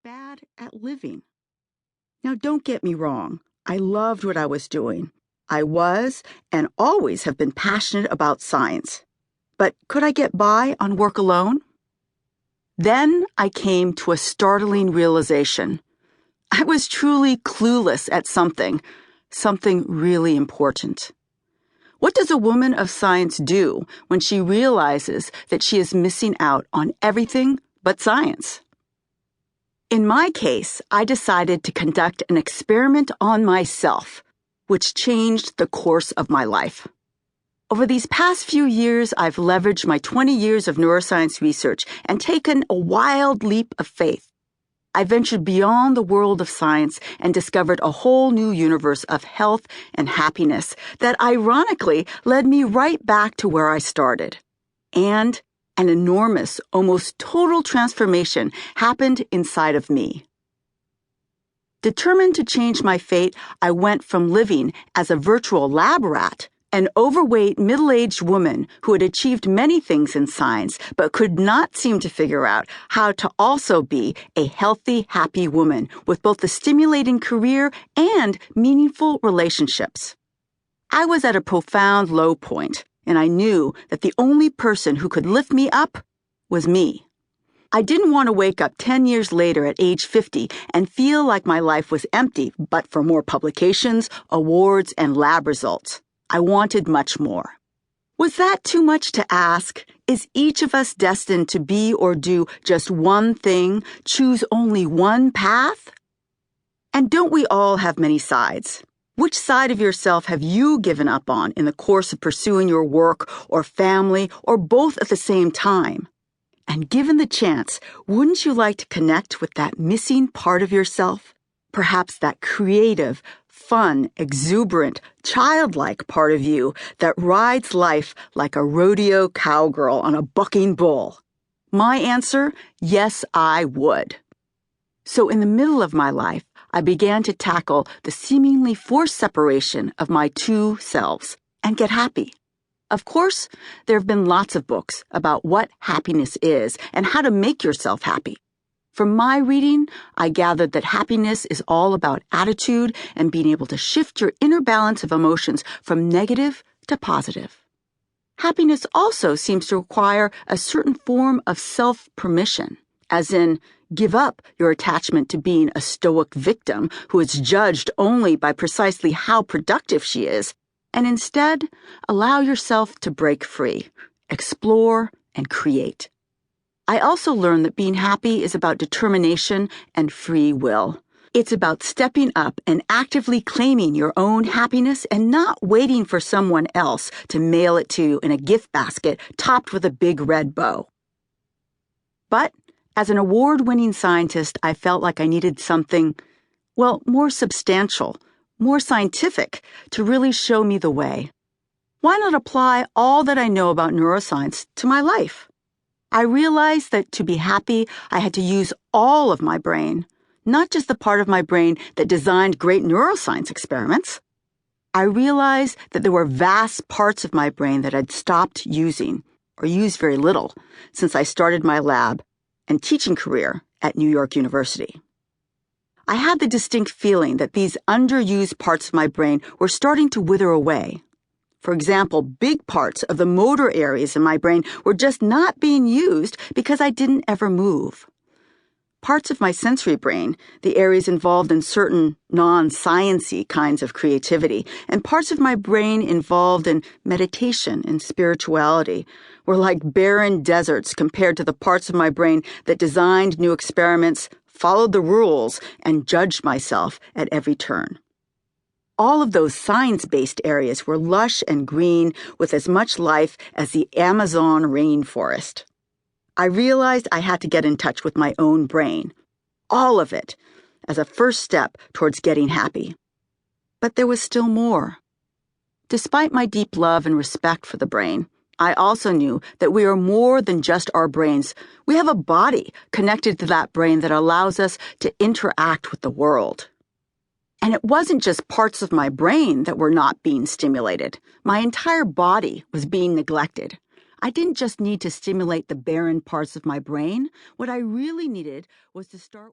bad at living. Now, don't get me wrong. I loved what I was doing. I was and always have been passionate about science. But could I get by on work alone? Then I came to a startling realization. I was truly clueless at something really important. What does a woman of science do when she realizes that she is missing out on everything but science? In my case, I decided to conduct an experiment on myself, which changed the course of my life. Over these past few years, I've leveraged my 20 years of neuroscience research and taken a wild leap of faith. I ventured beyond the world of science and discovered a whole new universe of health and happiness that ironically led me right back to where I started. And an enormous, almost total transformation happened inside of me. Determined to change my fate, I went from living as a virtual lab rat, an overweight, middle-aged woman who had achieved many things in science but could not seem to figure out how to also be a healthy, happy woman with both a stimulating career and meaningful relationships. I was at a profound low point, and I knew that the only person who could lift me up was me. I didn't want to wake up 10 years later at age 50 and feel like my life was empty but for more publications, awards, and lab results. I wanted much more. Was that too much to ask? Is each of us destined to be or do just one thing, choose only one path? And don't we all have many sides? Which side of yourself have you given up on in the course of pursuing your work or family or both at the same time? And given the chance, wouldn't you like to connect with that missing part of yourself? Perhaps that creative, fun, exuberant, childlike part of you that rides life like a rodeo cowgirl on a bucking bull? My answer, yes, I would. So in the middle of my life, I began to tackle the seemingly forced separation of my two selves and get happy. Of course, there have been lots of books about what happiness is and how to make yourself happy. From my reading, I gathered that happiness is all about attitude and being able to shift your inner balance of emotions from negative to positive. Happiness also seems to require a certain form of self-permission, as in, give up your attachment to being a stoic victim who is judged only by precisely how productive she is, and instead allow yourself to break free, explore, and create. I also learned that being happy is about determination and free will. It's about stepping up and actively claiming your own happiness and not waiting for someone else to mail it to you in a gift basket topped with a big red bow. But as an award-winning scientist, I felt like I needed something, more substantial, more scientific, to really show me the way. Why not apply all that I know about neuroscience to my life? I realized that to be happy, I had to use all of my brain, not just the part of my brain that designed great neuroscience experiments. I realized that there were vast parts of my brain that I'd stopped using, or used very little, since I started my lab and teaching career at New York University. I had the distinct feeling that these underused parts of my brain were starting to wither away. For example, big parts of the motor areas in my brain were just not being used because I didn't ever move. Parts of my sensory brain, the areas involved in certain non-science-y kinds of creativity, and parts of my brain involved in meditation and spirituality, were like barren deserts compared to the parts of my brain that designed new experiments, followed the rules, and judged myself at every turn. All of those science-based areas were lush and green with as much life as the Amazon rainforest. I realized I had to get in touch with my own brain, all of it, as a first step towards getting happy. But there was still more. Despite my deep love and respect for the brain, I also knew that we are more than just our brains. We have a body connected to that brain that allows us to interact with the world. And it wasn't just parts of my brain that were not being stimulated. My entire body was being neglected. I didn't just need to stimulate the barren parts of my brain. What I really needed was to start